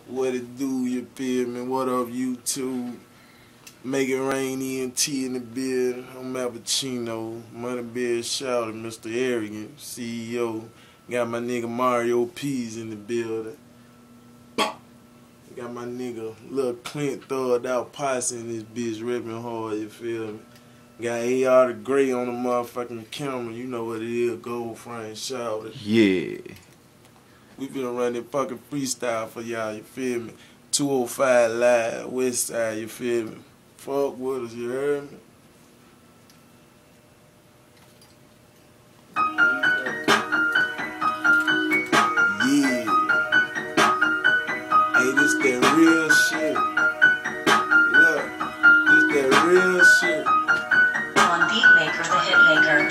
What it do, you feel me? What up, YouTube? Make it rain, ENT in the building. I'm Cappuccino, Money Bear Shouter, Mr. Arrogant, CEO. Got my nigga Mario P's in the building. Got my nigga Lil Clint thugged out posse in this bitch ripping hard, you feel me? Got AR the Gray on the motherfucking camera, you know what it is, gold frame shouter. Yeah. We finna run that fucking freestyle for y'all, you feel me? 205 Live, West Side, you feel me? Fuck with us, you heard me? Yeah. Hey, this that real shit. Look, this that real shit. On Beatmaker, the hitmaker.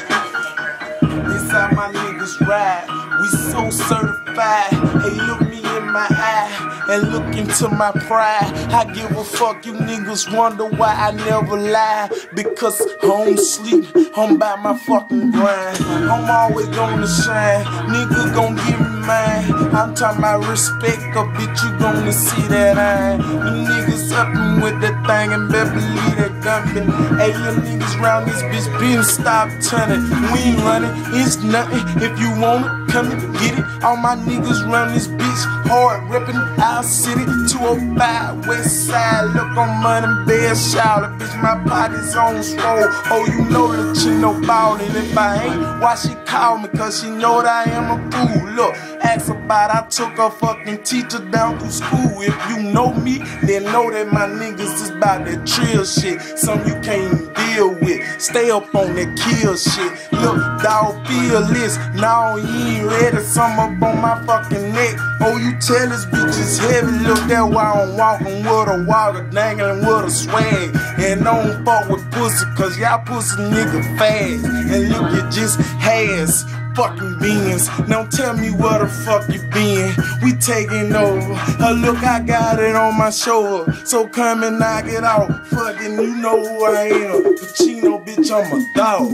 This how my niggas ride. We so certified. Hey, look me in my eye and look into my pride. I give a fuck, you niggas wonder why I never lie. Because I don't sleep, I'm by my fucking grind. I'm always gonna shine, nigga gon' give me mine. I'm talking about respect, a bitch, you gonna see that I ain't. You niggas up with that thing and better believe that dumping. Hey, you niggas round this bitch, been stop turning. We ain't running, it's nothing. If you want it, come and get it. All my niggas run this bitch hard, ripping our city. 205 West Side, look on Money Bear Shouter. Bitch, my pocket's on swole. Oh, you know that she no ballin'. If I ain't, why she call me? Cause she know that I am a fool. Look, ask about I took a fucking teacher down through school. If you know me, then know that my niggas is about that trill shit. Some you can't even deal with. Stay up on that kill shit. Look, dog, feel this. Now you ain't ready. Some up on my fucking neck. Oh, you tell this bitch is heavy. Look, that's why I'm walking with a walker, dangling with a swag. And don't fuck with pussy, cause y'all pussy nigga fast. And look, you just has fucking beans. Now tell me where the fuck you been. We taking over. Look, I got it on my shoulder. So come and knock it out. Fucking, you know who I am. Pacino, bitch, I'm a dog.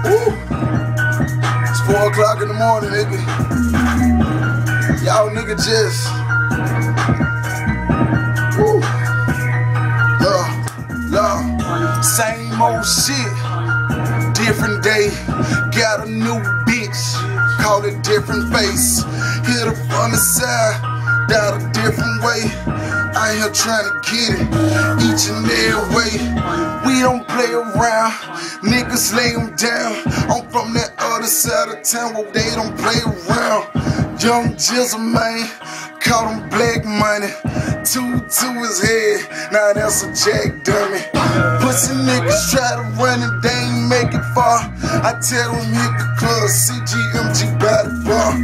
Ooh. It's 4 o'clock in the morning, nigga. Y'all nigga just woo. Love. Same old shit. Different day. Got a new bitch. Call it different face. Hit her from the side. Down a different way. I ain't here trying to get it each and every way. We don't play around, niggas lay them down. I'm from that other side of town where they don't play around. Young Jizzle, man, call him black money. 2 to his head, now that's a jack dummy. Pussy niggas try to run and they ain't make it far. I tell them hit the club, CGMG by the bar.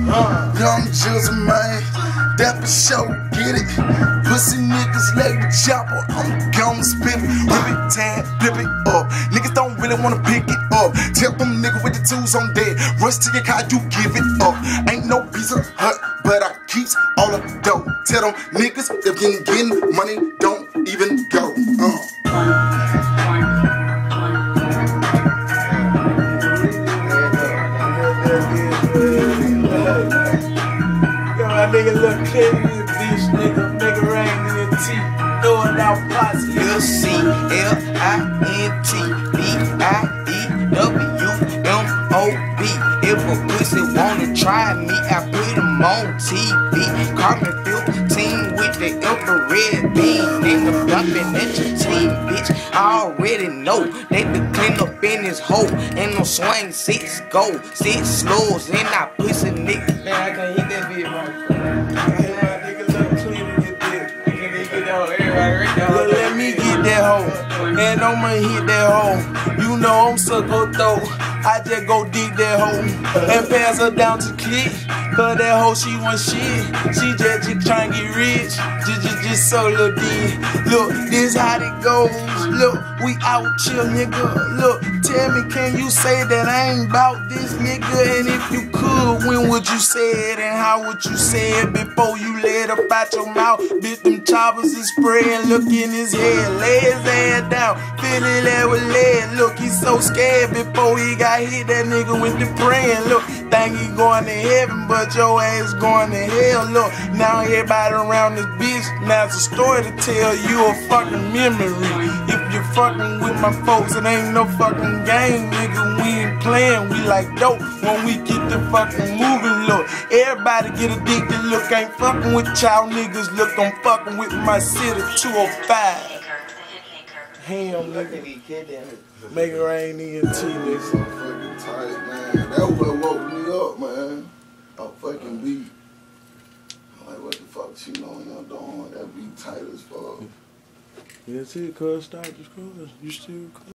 Young Jizzle, man, that for sure, get it. Pussy niggas like the chopper, I'm gon' spit it. Rip it, tag, flip it up. Niggas don't really wanna pick it up. Tell them niggas with the tools on dead. Rush to your car, you give it up. Ain't no Pizza Hut, but I keeps all of the dough. Tell them niggas if you ain't getting money, don't even go. My nigga Lil Clint in this bitch, nigga. Make it rain in the T. Throw it out posse. LCLINTBIEWMOB. If a pussy wanna try me, I put him on TV. Carbon 15 with the infrared beam. Nigga dumping at your team, bitch. I already know that the clean up in his hole. And no swing 6 go, 6 slows, and I pussy nigga. Man, I can't hit that bitch right. Let me get that hoe, and I'ma hit that hoe. You know I'm sucker though. I just go dig that hoe and pass her down to click. Cause that hoe she want shit. She just trying to get rich. Just so little D. Look, this how it goes. look, we out chill, nigga. Look, tell me, can you say that I ain't bout this, nigga? And if you could, when would you say it? And how would you say it before you let up out your mouth? Bitch, them choppers is spraying, look in his head. Lay his ass down, fill it there with lead. Look, he's so scared before he got hit, that nigga went to praying. Look, think he going to heaven, but your ass going to hell. Look, now everybody around this bitch, now it's a story to tell you, a fucking memory. If you're fucking with my folks, it ain't no fucking game, nigga. We ain't playing, we like dope when we get the fucking moving. Look, everybody get addicted. Look, ain't fucking with y'all niggas. Look, I'm fucking with my city 205. Ham, nigga. Make it rain ENT, nigga. So fucking tight, man. That was what woke me up, man. A fucking beat. I'm like, what the fuck she knowing y'all doing? That beat tight as fuck. ENT, cuz stop this cuz. You still cuz.